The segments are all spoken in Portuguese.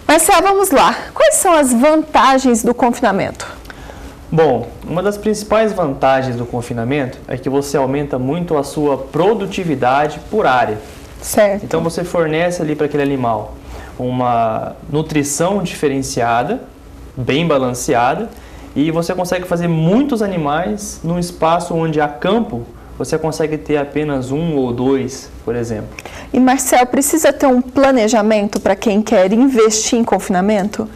Marcelo, vamos lá. Quais são as vantagens do confinamento? Bom, uma das principais vantagens do confinamento é que você aumenta muito a sua produtividade por área. Certo. Então você fornece ali para aquele animal uma nutrição diferenciada, bem balanceada, e você consegue fazer muitos animais num espaço onde a campo você consegue ter apenas um ou dois, por exemplo. E Marcelo, precisa ter um planejamento para quem quer investir em confinamento?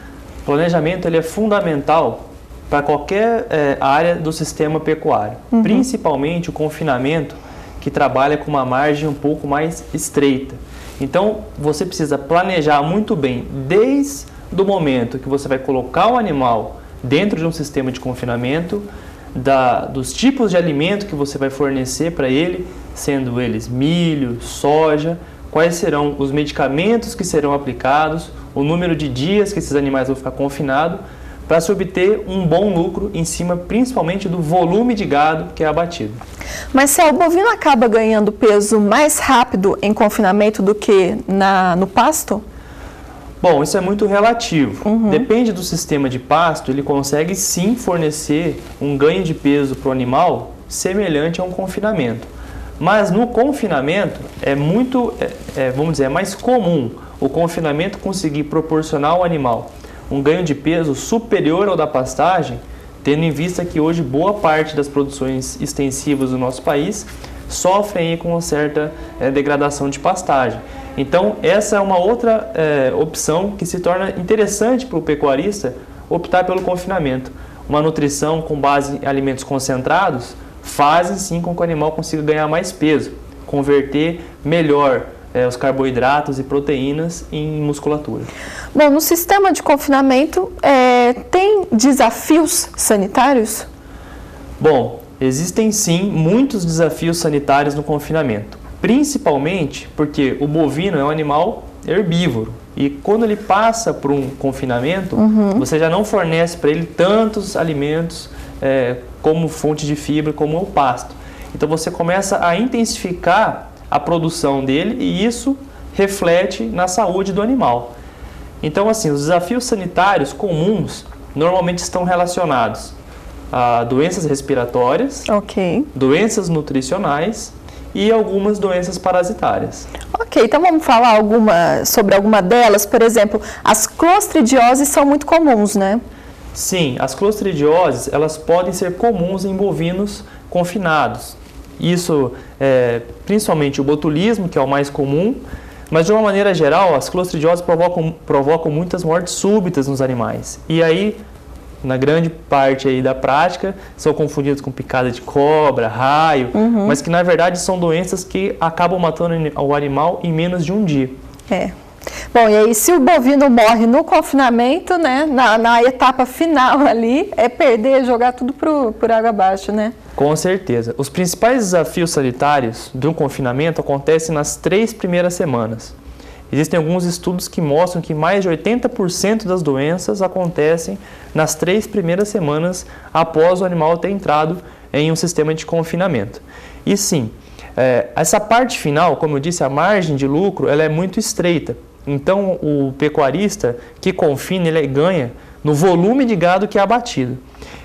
O planejamento ele é fundamental para qualquer área do sistema pecuário, principalmente o confinamento, que trabalha com uma margem um pouco mais estreita. Então, você precisa planejar muito bem, desde o momento que você vai colocar o animal dentro de um sistema de confinamento, dos tipos de alimento que você vai fornecer para ele, sendo eles milho, soja, quais serão os medicamentos que serão aplicados, o número de dias que esses animais vão ficar confinados, para se obter um bom lucro em cima, principalmente do volume de gado que é abatido. Marcelo, o bovino acaba ganhando peso mais rápido em confinamento do que no pasto? Bom, isso é muito relativo. Depende do sistema de pasto, ele consegue sim fornecer um ganho de peso para o animal semelhante a um confinamento. Mas no confinamento é muito, vamos dizer, é mais comum o confinamento conseguir proporcionar ao animal um ganho de peso superior ao da pastagem, tendo em vista que hoje boa parte das produções extensivas do nosso país sofrem com uma certa degradação de pastagem. Então, essa é uma outra opção que se torna interessante para o pecuarista optar pelo confinamento. Uma nutrição com base em alimentos concentrados fazem sim com que o animal consiga ganhar mais peso, converter melhor os carboidratos e proteínas em musculatura. Bom, no sistema de confinamento, tem desafios sanitários? Bom, existem sim muitos desafios sanitários no confinamento, principalmente porque o bovino é um animal herbívoro e quando ele passa por um confinamento, você já não fornece para ele tantos alimentos como fonte de fibra, como o pasto. Então você começa a intensificar a produção dele e isso reflete na saúde do animal. Então, assim, os desafios sanitários comuns normalmente estão relacionados a doenças respiratórias, doenças nutricionais e algumas doenças parasitárias. Ok, então vamos falar sobre alguma delas. Por exemplo, as clostridioses são muito comuns, né? Sim, as clostridioses elas podem ser comuns em bovinos confinados. Isso principalmente o botulismo, que é o mais comum, mas de uma maneira geral, as clostridioses provocam muitas mortes súbitas nos animais. E aí, na grande parte aí da prática, são confundidas com picada de cobra, raio, mas que na verdade são doenças que acabam matando o animal em menos de um dia. Bom, e aí se o bovino morre no confinamento, né, na etapa final ali, perder, jogar tudo por água abaixo, né? Com certeza. Os principais desafios sanitários do confinamento acontecem nas 3 primeiras semanas. Existem alguns estudos que mostram que mais de 80% das doenças acontecem nas 3 primeiras semanas após o animal ter entrado em um sistema de confinamento. E sim, essa parte final, como eu disse, a margem de lucro ela é muito estreita. Então, o pecuarista que confina, ele ganha no volume de gado que é abatido.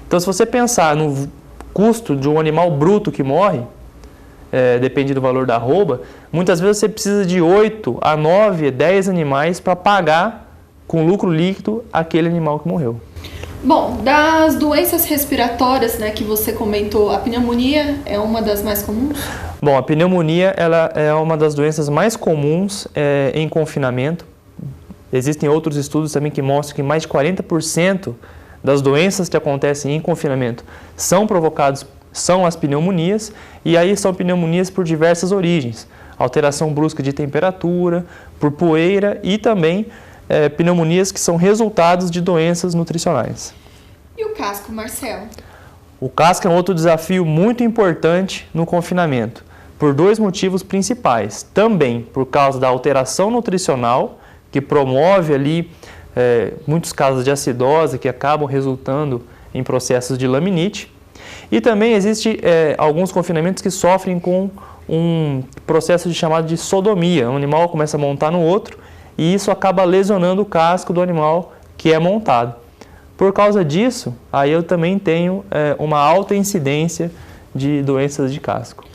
Então, se você pensar no custo de um animal bruto que morre, depende do valor da arroba, muitas vezes você precisa de 8 a 9, 10 animais para pagar com lucro líquido aquele animal que morreu. Bom, das doenças respiratórias, né, que você comentou, a pneumonia é uma das mais comuns? Bom, a pneumonia ela é uma das doenças mais comuns em confinamento. Existem outros estudos também que mostram que mais de 40% das doenças que acontecem em confinamento são as pneumonias, e aí são pneumonias por diversas origens. Alteração brusca de temperatura, por poeira e também pneumonias que são resultados de doenças nutricionais. E o casco, Marcelo? O casco é um outro desafio muito importante no confinamento, por 2 motivos principais. Também por causa da alteração nutricional, que promove ali muitos casos de acidose, que acabam resultando em processos de laminite. E também existe alguns confinamentos que sofrem com um processo chamado de sodomia. Um animal começa a montar no outro e isso acaba lesionando o casco do animal que é montado. Por causa disso, aí eu também tenho uma alta incidência de doenças de casco.